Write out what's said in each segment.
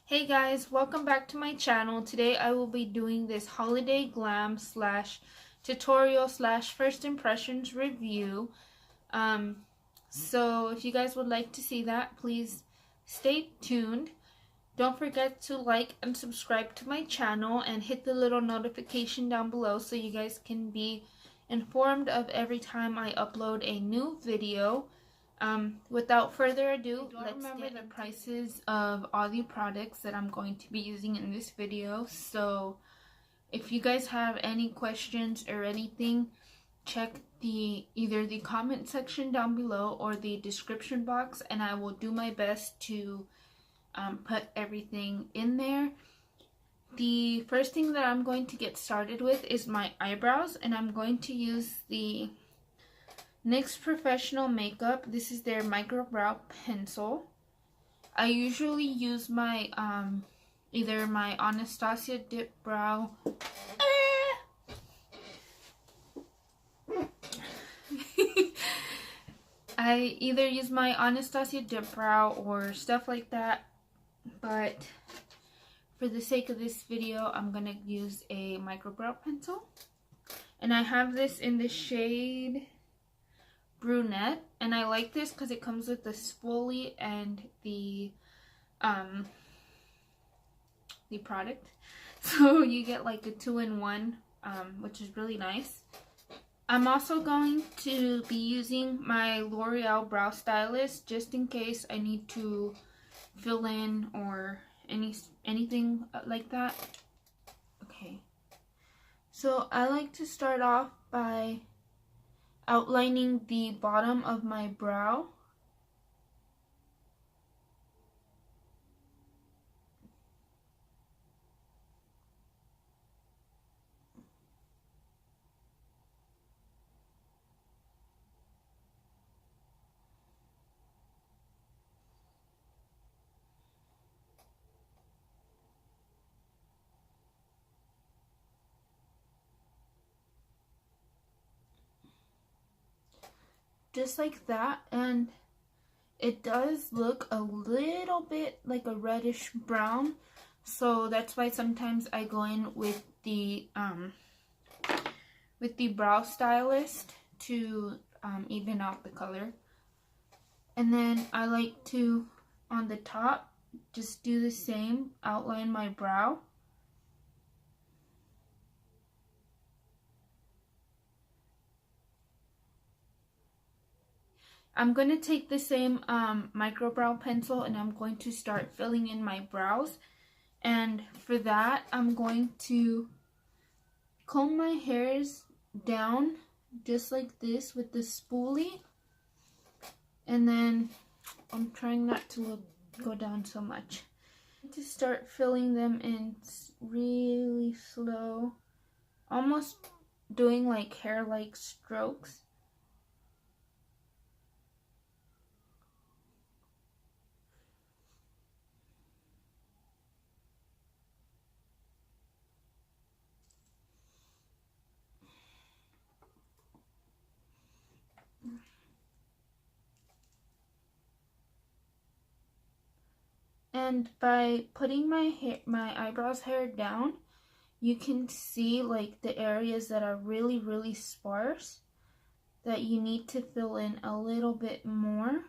Hey guys, welcome back to my channel. Today I will be doing this holiday glam slash tutorial slash first impressions review. So if you guys would like to see that, please stay tuned. Don't forget to like and subscribe to my channel and hit the little notification down below so you guys can be informed of every time I upload a new video. Without further ado, let's remember the prices of all the products that I'm going to be using in this video. So if you guys have any questions or anything, check either the comment section down below or the description box, and I will do my best to put everything in there. The first thing that I'm going to get started with is my eyebrows, and I'm going to use the NYX Professional Makeup. This is their micro brow pencil. I usually use my either my Anastasia Dip Brow I either use my Anastasia Dip Brow or stuff like that, but for the sake of this video I'm gonna use a micro brow pencil, and I have this in the shade Brunette, and I like this because it comes with the spoolie and the product, so you get like a 2-in-1, which is really nice. I'm also going to be using my L'Oreal brow stylist just in case I need to fill in or anything like that. Okay, so I like to start off by outlining the bottom of my brow. Just like that, and it does look a little bit like a reddish brown, so that's why sometimes I go in with the brow stylist to even out the color. And then I like to, on the top, just do the same, outline my brow. I'm going to take the same micro brow pencil and I'm going to start filling in my brows. And for that, I'm going to comb my hairs down just like this with the spoolie. And then I'm trying not to go down so much. To start filling them in really slow, almost doing like hair-like strokes. And by putting my eyebrows hair down, you can see like the areas that are really sparse that you need to fill in a little bit more.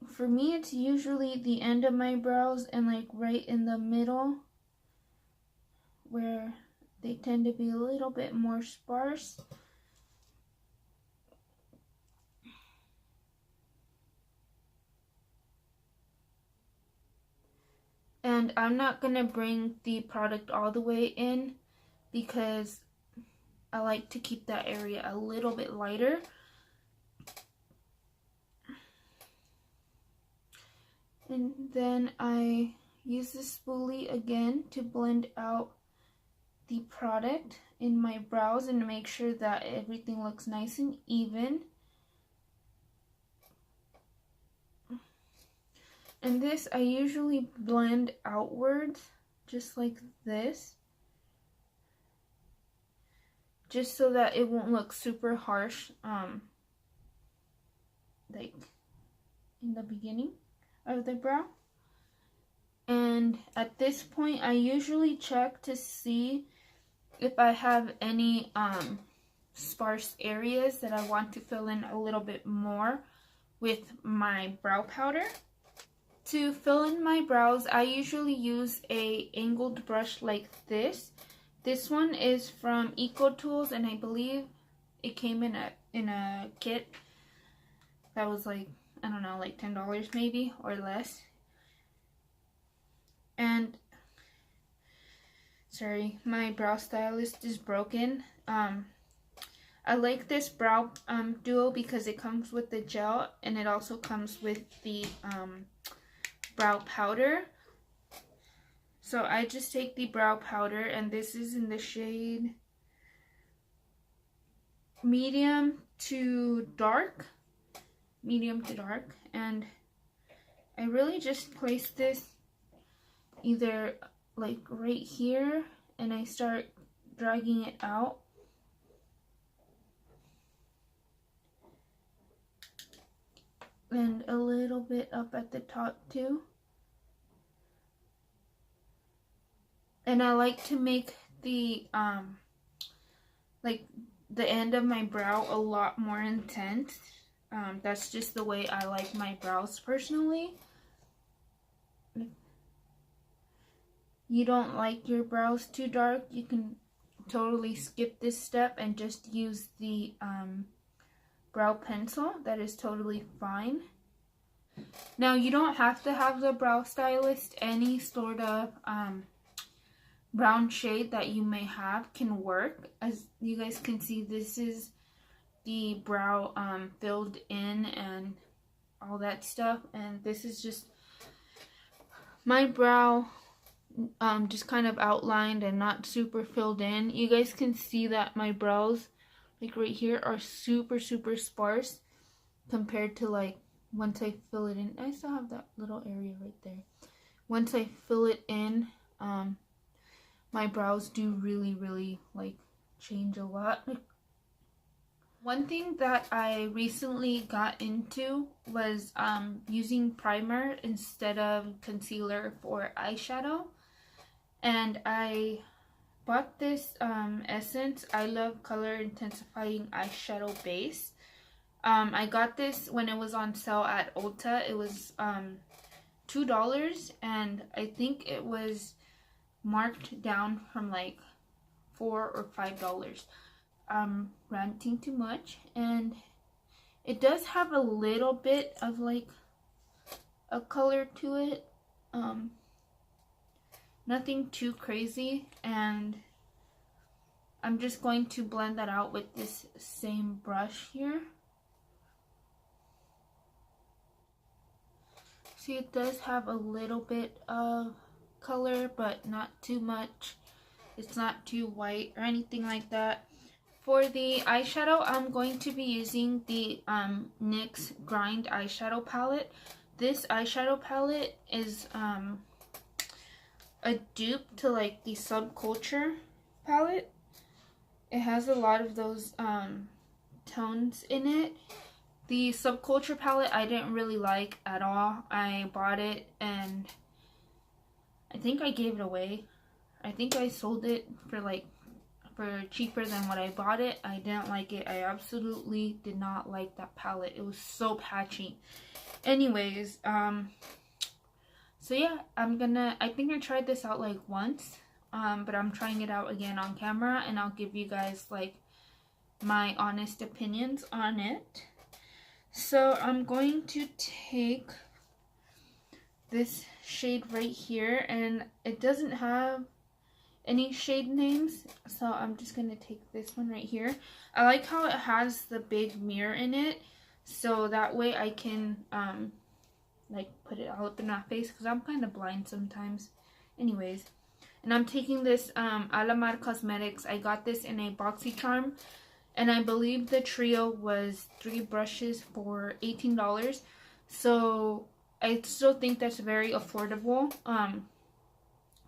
For me, it's usually the end of my brows and like right in the middle where they tend to be a little bit more sparse. And I'm not going to bring the product all the way in because I like to keep that area a little bit lighter. And then I use the spoolie again to blend out the product in my brows and make sure that everything looks nice and even. And this, I usually blend outwards, just like this, just so that it won't look super harsh, like in the beginning. of the brow. And at this point, I usually check to see if I have any sparse areas that I want to fill in a little bit more with my brow powder. To fill in my brows, I usually use a angled brush like this. This one is from Eco Tools, and I believe it came in a kit that was like, I don't know, like $10 maybe or less. And sorry, my brow stylist is broken. I like this brow duo because it comes with the gel and it also comes with the brow powder. So I just take the brow powder, and this is in the shade medium to dark, and I really just place this either like right here, and I start dragging it out. And a little bit up at the top too. And I like to make the like the end of my brow a lot more intense. That's just the way I like my brows personally. If you don't like your brows too dark, you can totally skip this step and just use the brow pencil. That is totally fine. Now, you don't have to have the brow stylist. Any sort of brown shade that you may have can work. As you guys can see, this is the brow filled in and all that stuff, and this is just my brow just kind of outlined and not super filled in. You guys can see that my brows, like right here, are super sparse compared to like once I fill it in. I still have that little area right there. Once I fill it in, my brows do really like change a lot. One thing that I recently got into was using primer instead of concealer for eyeshadow. And I bought this Essence I Love Color Intensifying Eyeshadow Base. I got this when it was on sale at Ulta. It was $2, and I think it was marked down from like $4 or $5. I'm ranting too much, and it does have a little bit of like a color to it, nothing too crazy, and I'm just going to blend that out with this same brush here. See, it does have a little bit of color, but not too much. It's not too white or anything like that. For the eyeshadow, I'm going to be using the NYX Grind eyeshadow palette. This eyeshadow palette is a dupe to like the Subculture palette. It has a lot of those tones in it. The Subculture palette I didn't really like at all. I bought it and I think I gave it away. I think I sold it for cheaper than what I bought it. I didn't like it. I absolutely did not like that palette. It was so patchy. Anyways, so yeah, I think I tried this out like once, but I'm trying it out again on camera, and I'll give you guys like my honest opinions on it. So I'm going to take this shade right here, and it doesn't have any shade names, so I'm just going to take this one right here. I like how it has the big mirror in it, so that way I can like put it all up in my face, because I'm kind of blind sometimes. Anyways, and I'm taking this Alamar Cosmetics. I got this in a BoxyCharm, and I believe the trio was 3 brushes for $18. So I still think that's very affordable,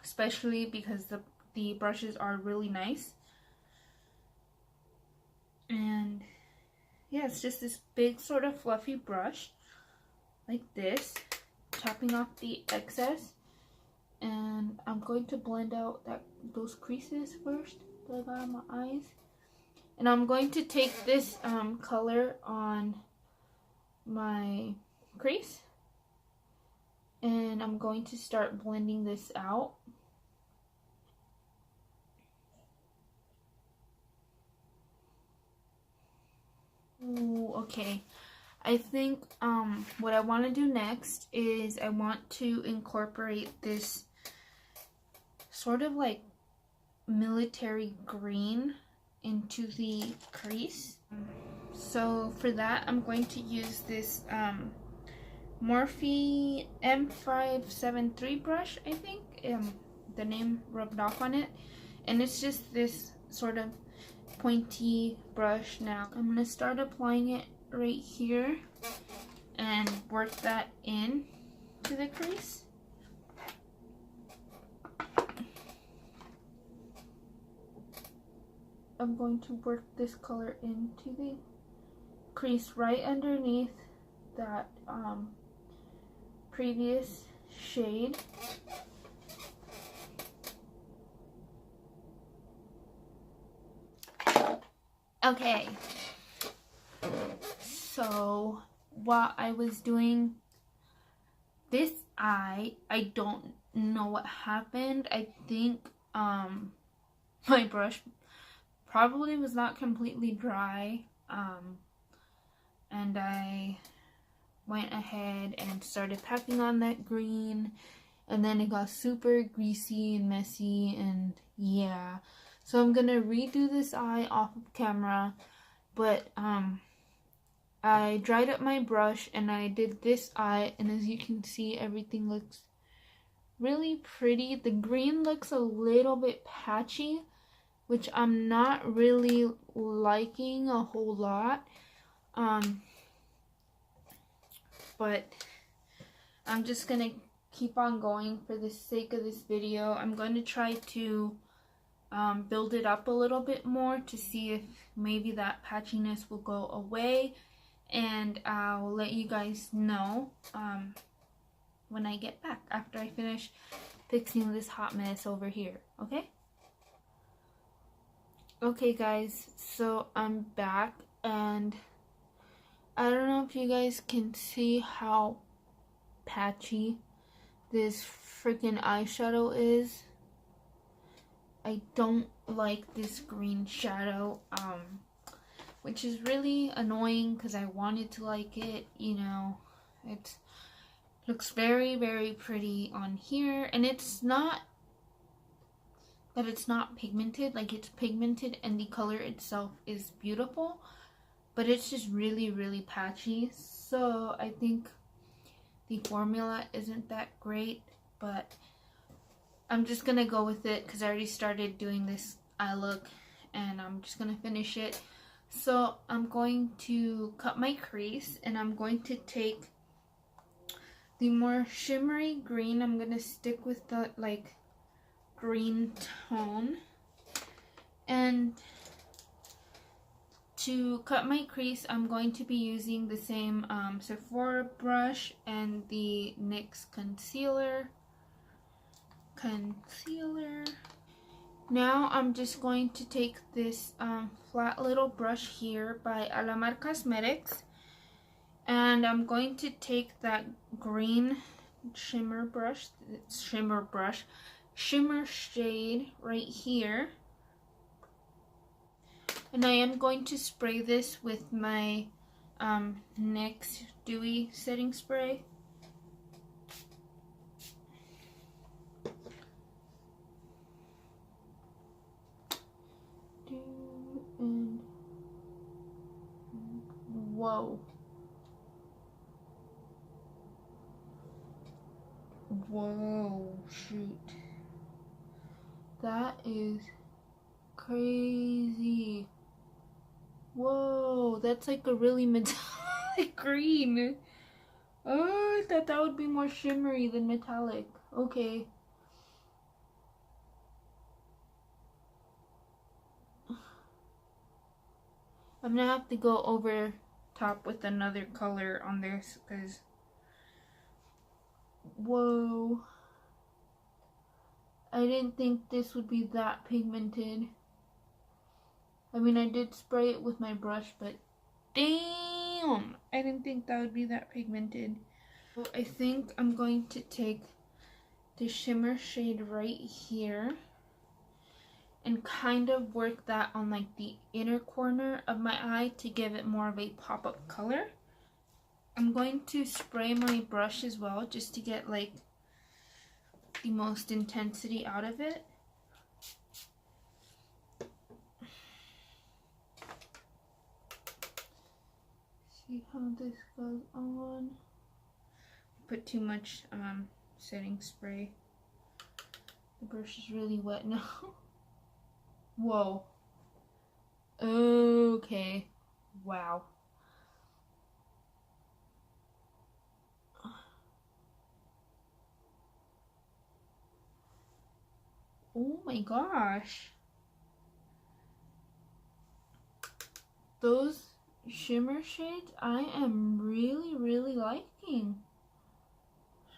especially because the brushes are really nice. And yeah, it's just this big sort of fluffy brush like this. tapping off the excess, and I'm going to blend out those creases first that I got on my eyes. And I'm going to take this color on my crease, and I'm going to start blending this out. Ooh, okay. I think what I want to do next is I want to incorporate this sort of like military green into the crease. So for that, I'm going to use this Morphe M573 brush, I think. The name rubbed off on it. And it's just this sort of pointy brush. Now I'm going to start applying it right here and work that in to the crease. I'm going to work this color into the crease right underneath that previous shade. Okay, so while I was doing this eye, I don't know what happened. I think my brush probably was not completely dry, and I went ahead and started packing on that green, and then it got super greasy and messy, and yeah. So I'm gonna redo this eye off of camera, but I dried up my brush and I did this eye, and as you can see, everything looks really pretty. The green looks a little bit patchy, which I'm not really liking a whole lot. But I'm just gonna keep on going for the sake of this video. I'm going to try to build it up a little bit more to see if maybe that patchiness will go away, and I'll let you guys know when I get back after I finish fixing this hot mess over here, okay? Okay guys, so I'm back, and I don't know if you guys can see how patchy this freaking eyeshadow is. I don't like this green shadow, which is really annoying because I wanted to like it, you know. It looks very, very pretty on here, and it's not that it's not pigmented. Like, it's pigmented and the color itself is beautiful, but it's just really, really patchy. So I think the formula isn't that great, but I'm just gonna go with it because I already started doing this eye look, and I'm just gonna finish it. So I'm going to cut my crease, and I'm going to take the more shimmery green. I'm gonna stick with the like green tone, and to cut my crease, I'm going to be using the same Sephora brush and the NYX concealer. Now I'm just going to take this flat little brush here by Alamar Cosmetics, and I'm going to take that green shimmer shade right here, and I am going to spray this with my NYX Dewy Setting Spray. And whoa. Whoa, shoot. That is crazy. Whoa, that's like a really metallic green. Oh, I thought that would be more shimmery than metallic. Okay. I'm gonna have to go over top with another color on this because Whoa. I didn't think this would be that pigmented. I mean, I did spray it with my brush, but damn! I didn't think that would be that pigmented. So I think I'm going to take the shimmer shade right here and kind of work that on like the inner corner of my eye to give it more of a pop-up color. I'm going to spray my brush as well just to get like the most intensity out of it. See how this goes on. Put too much setting spray. The brush is really wet now. Whoa. Okay. Wow. Oh my gosh. Those shimmer shades I am really liking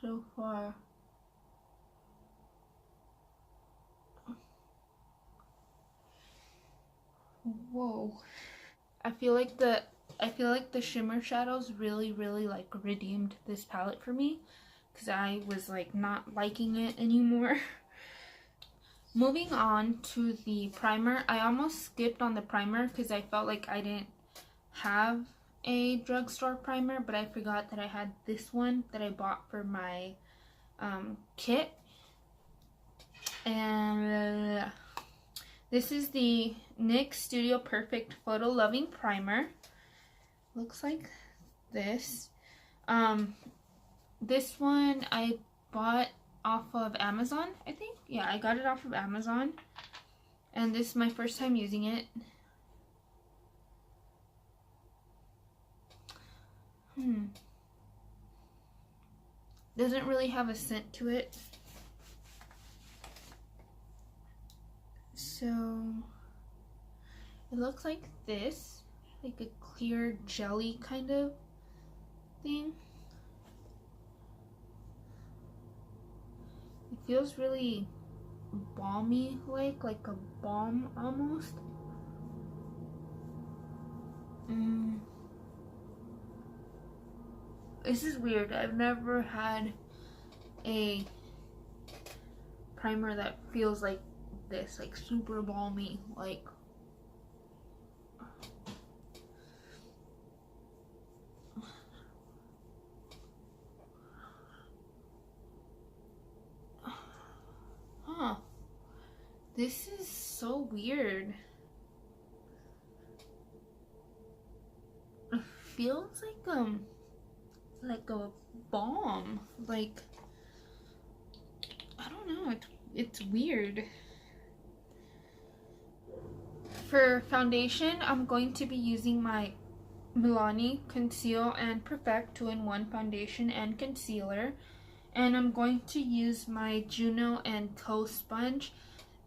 so far. Whoa. I feel like the shimmer shadows really like redeemed this palette for me, because I was like not liking it anymore. Moving on to the primer. I almost skipped on the primer because I felt like I didn't have a drugstore primer, but I forgot that I had this one that I bought for my kit. And this is the NYX Studio Perfect Photo Loving Primer. Looks like this. This one I bought off of Amazon, I think. Yeah, I got it off of Amazon. And this is my first time using it. Doesn't really have a scent to it. So it looks like this, like a clear jelly kind of thing. It feels really balmy, like a balm almost. This is weird. I've never had a primer that feels like this, like super balmy, like this is so weird. It feels like a balm, like I don't know, it's weird. For foundation, I'm going to be using my Milani Conceal and Perfect 2-in-1 foundation and concealer, and I'm going to use my Juno & Co sponge.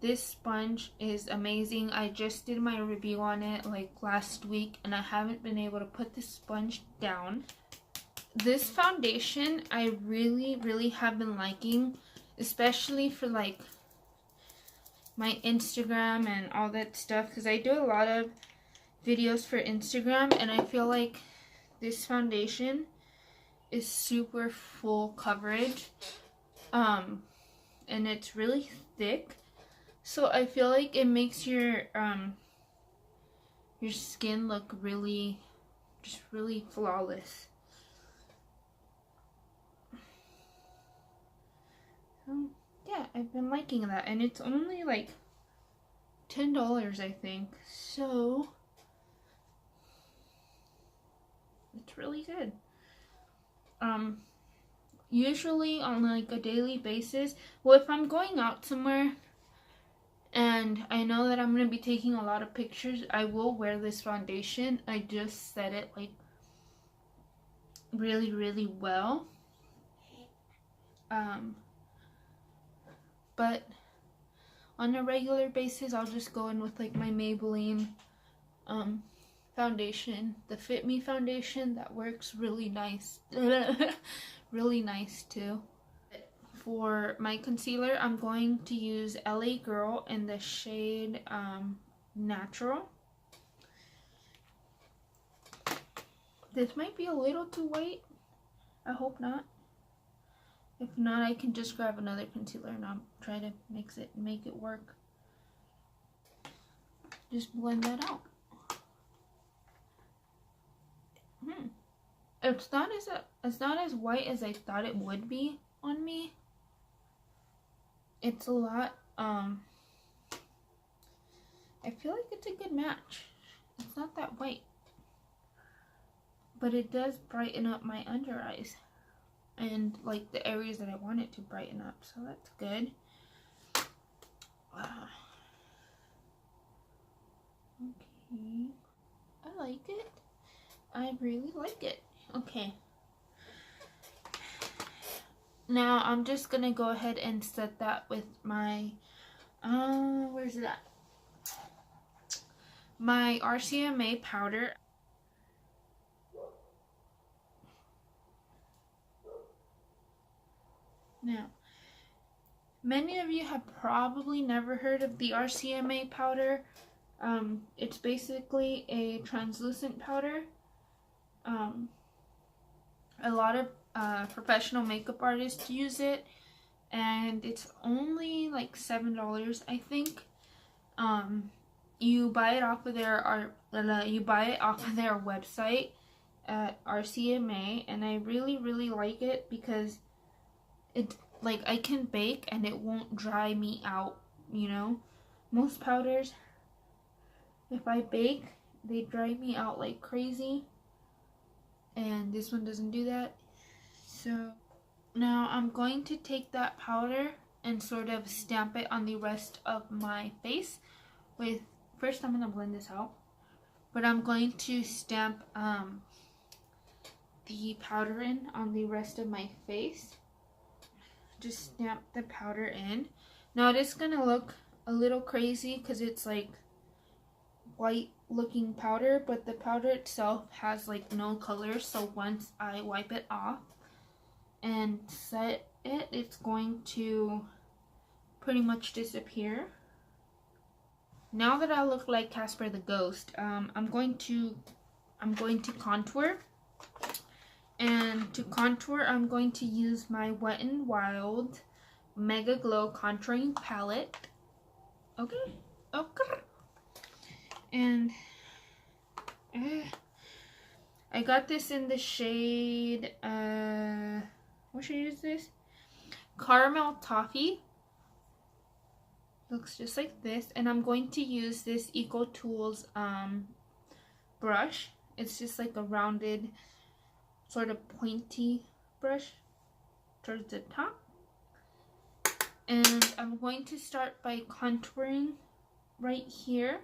This sponge is amazing. I just did my review on it like last week, and I haven't been able to put this sponge down. This foundation I really have been liking, especially for like my Instagram and all that stuff, because I do a lot of videos for Instagram, and I feel like this foundation is super full coverage, and it's really thick, so I feel like it makes your skin look really flawless. So yeah, I've been liking that, and it's only like $10, I think, so it's really good. Usually on like a daily basis, well, if I'm going out somewhere and I know that I'm going to be taking a lot of pictures, I will wear this foundation. I just set it like really well. But on a regular basis, I'll just go in with like my Maybelline foundation, the Fit Me foundation. That works really nice. Really nice too. for my concealer, I'm going to use LA Girl in the shade Natural. This might be a little too white. I hope not. If not, I can just grab another concealer and I'll try to mix it and make it work. Just blend that out. It's not as white as I thought it would be on me. It's a lot. I feel like it's a good match. It's not that white, but it does brighten up my under eyes and like the areas that I want it to brighten up. So that's good. Okay, I like it. I really like it. Okay. Now I'm just gonna go ahead and set that with my, where's it at? My RCMA powder. Now, many of you have probably never heard of the RCMA powder. It's basically a translucent powder. A lot of professional makeup artists use it, and it's only like $7, I think. You buy it off of their website at RCMA, and I really like it because it, like, I can bake and it won't dry me out, you know. Most powders, if I bake, they dry me out like crazy, and this one doesn't do that. So now I'm going to take that powder and sort of stamp it on the rest of my face with, first I'm going to blend this out, but I'm going to stamp the powder in on the rest of my face. Just stamp the powder in. Now it is going to look a little crazy because it's like white looking powder, but the powder itself has like no color, so once I wipe it off and set it, it's going to pretty much disappear. Now that I look like Casper the Ghost, I'm going to contour. And to contour, I'm going to use my Wet n Wild Mega Glow contouring palette. Okay. And I got this in the shade, what shade is this? Caramel Toffee. Looks just like this. And I'm going to use this Eco Tools brush. It's just like a rounded, sort of pointy brush towards the top. And I'm going to start by contouring right here.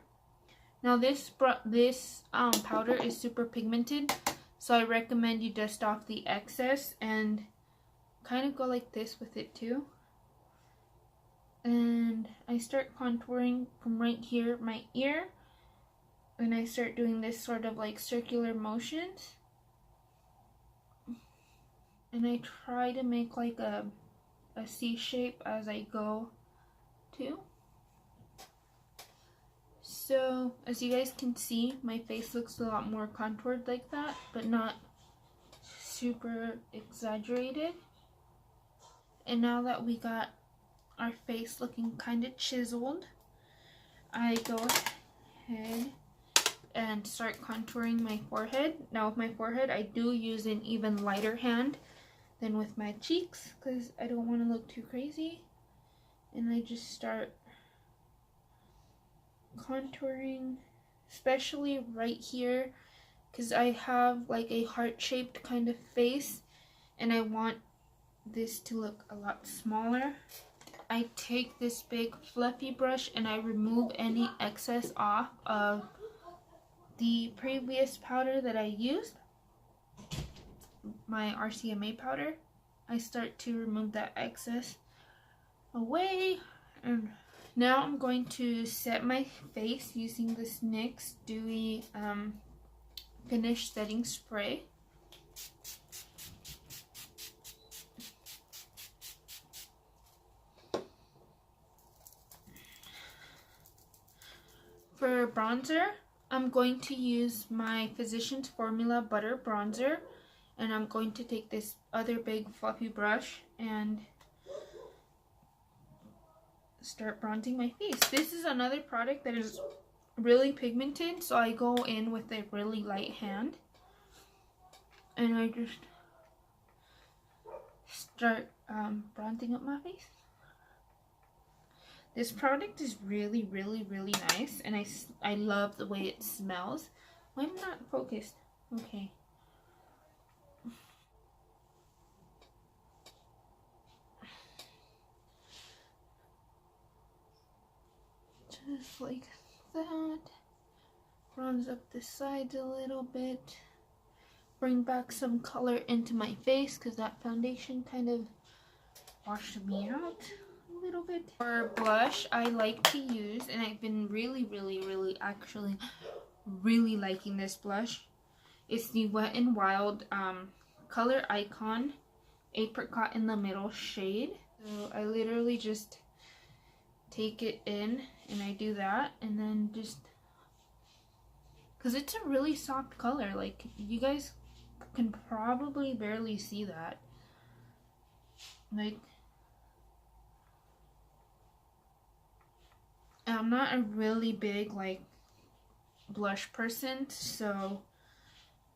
Now this powder is super pigmented, so I recommend you dust off the excess and kind of go like this with it too. And I start contouring from right here, my ear, and I start doing this sort of like circular motions. And I try to make like a C shape as I go too. So as you guys can see, my face looks a lot more contoured like that, but not super exaggerated. And now that we got our face looking kind of chiseled, I go ahead and start contouring my forehead. Now with my forehead, I do use an even lighter hand than with my cheeks because I don't want to look too crazy. And I just start contouring, especially right here, because I have like a heart-shaped kind of face and I want this to look a lot smaller. I take this big fluffy brush and I remove any excess off of the previous powder that I used, my RCMA powder. I start to remove that excess away, and now I'm going to set my face using this NYX Dewy Finish Setting Spray. For bronzer, I'm going to use my Physicians Formula Butter Bronzer. And I'm going to take this other big fluffy brush and start bronzing my face. This is another product that is really pigmented, so I go in with a really light hand. And I just start bronzing up my face. This product is really, really, really nice, and I love the way it smells. Why am I not focused? Okay. Just like that. Bronze up the sides a little bit. Bring back some color into my face because that foundation kind of washed me out a little bit. For blush, I like to use, and I've been really liking this blush. It's the Wet n Wild Color Icon Apricot in the Middle shade. So I literally just take it in and I do that, and then just, because it's a really soft color, like you guys can probably barely see that. Like, I'm not a really big like blush person, so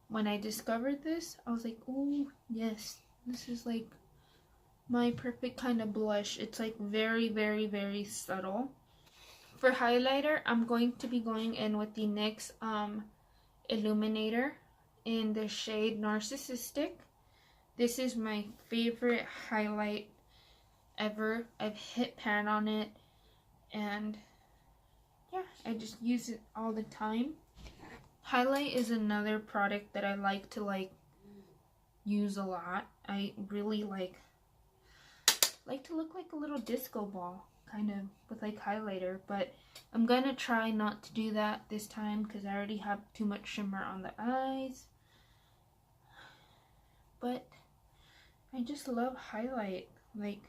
when I discovered this, I was like, oh yes, this is like my perfect kind of blush. It's like very subtle. For highlighter, I'm going to be going in with the NYX Illuminator in the shade Narcissistic. This is my favorite highlight ever. I've hit pan on it, and yeah, I just use it all the time. Highlight is another product that I like to use a lot. I really like to look like a little disco ball kind of with like highlighter, but I'm gonna try not to do that this time because I already have too much shimmer on the eyes. But I just love highlight. Like,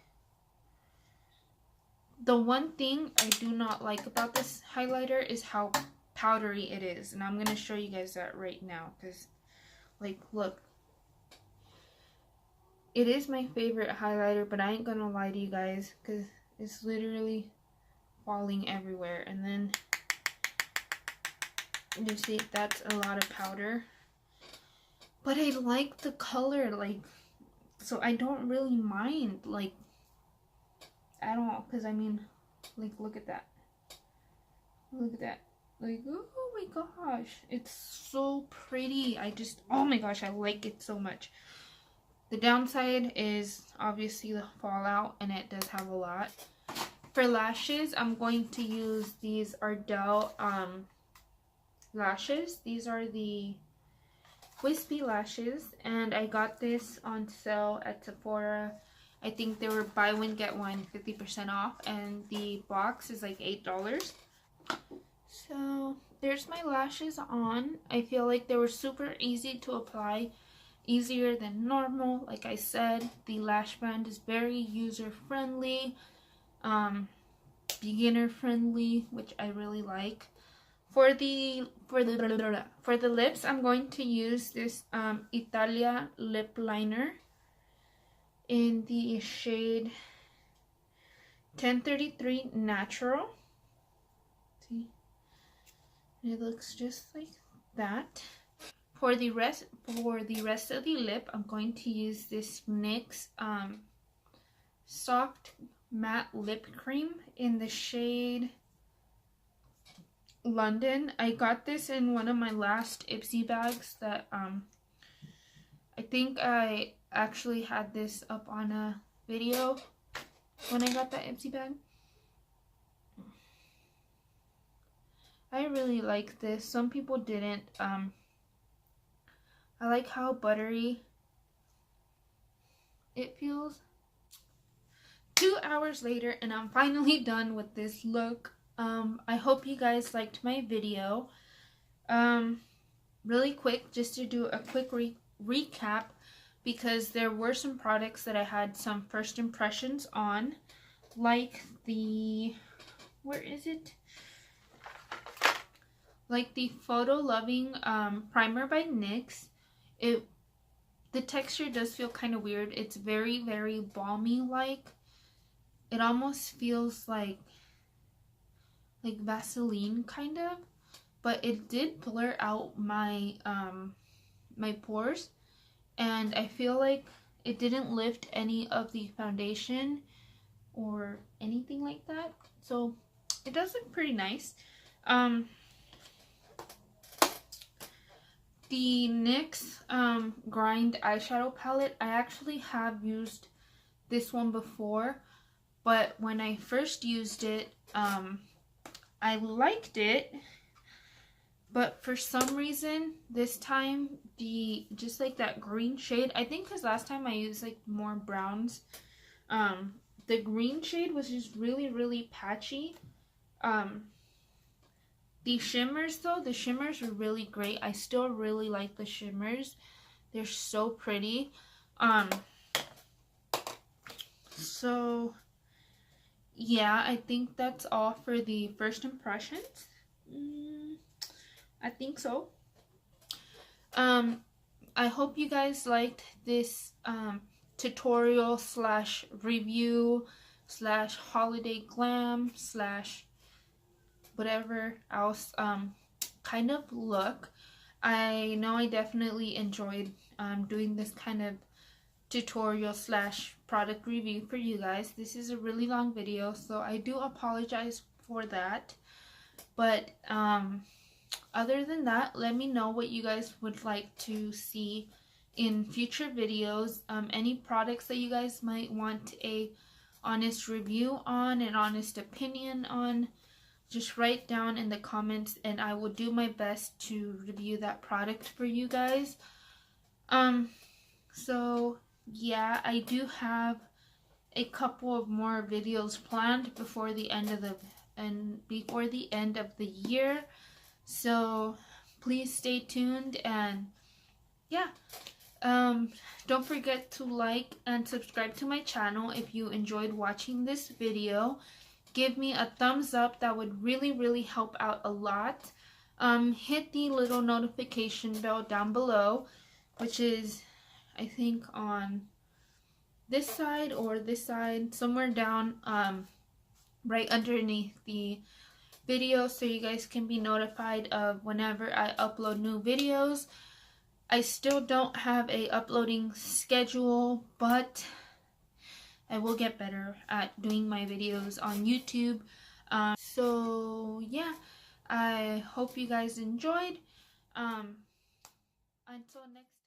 the one thing I do not like about this highlighter is how powdery it is, and I'm gonna show you guys that right now because, like, look, it is my favorite highlighter, but I ain't gonna lie to you guys because it's literally falling everywhere. And then you see that's a lot of powder, but I like the color, like, so I don't really mind, like, at all, because I mean, like, look at that, like, oh my gosh, it's so pretty. Oh my gosh, I like it so much. The downside is obviously the fallout, and it does have a lot. For lashes, I'm going to use these Ardell lashes. These are the wispy lashes, and I got this on sale at Sephora. I think they were buy one get one 50% off, and the box is like $8. So there's my lashes on. I feel like they were super easy to apply, easier than normal. Like I said, the lash band is very user friendly, beginner friendly, which I really like. For the lips, I'm going to use this Italia lip liner in the shade 1033 Natural. See, it looks just like that. For the rest of the lip, I'm going to use this NYX soft matte lip cream in the shade London. I got this in one of my last Ipsy bags that I think I actually had this up on a video when I got that Ipsy bag. I really like this. Some people didn't. I like how buttery it feels. 2 hours later, and I'm finally done with this look. I hope you guys liked my video. Really quick, just to do a quick recap, because there were some products that I had some first impressions on, like the, where is it? like the Photo Loving primer by NYX. The texture does feel kind of weird. It's very, very balmy like. It almost feels like Vaseline kind of, but it did blur out my my pores, and I feel like it didn't lift any of the foundation or anything like that. So it does look pretty nice. The NYX Grind eyeshadow palette, I actually have used this one before, but when I first used it, I liked it, but for some reason this time just like that green shade, I think because last time I used like more browns, the green shade was just really, really patchy. The shimmers though, the shimmers are really great. I still really like the shimmers. They're so pretty. So yeah, I think that's all for the first impressions. I think so. I hope you guys liked this tutorial slash review slash holiday glam slash whatever else kind of look. I know I definitely enjoyed doing this kind of tutorial slash product review for you guys. This is a really long video, so I do apologize for that. But other than that, let me know what you guys would like to see in future videos. Any products that you guys might want a honest review on, an honest opinion on, just write down in the comments and I will do my best to review that product for you guys. So yeah, I do have a couple of more videos planned before the end of the year. So please stay tuned, and yeah, don't forget to like and subscribe to my channel if you enjoyed watching this video. Give me a thumbs up, that would really, really help out a lot. Hit the little notification bell down below, which is I think on this side or this side, somewhere down right underneath the video, so you guys can be notified of whenever I upload new videos. I still don't have a uploading schedule, but I will get better at doing my videos on YouTube. So yeah, I hope you guys enjoyed. Until next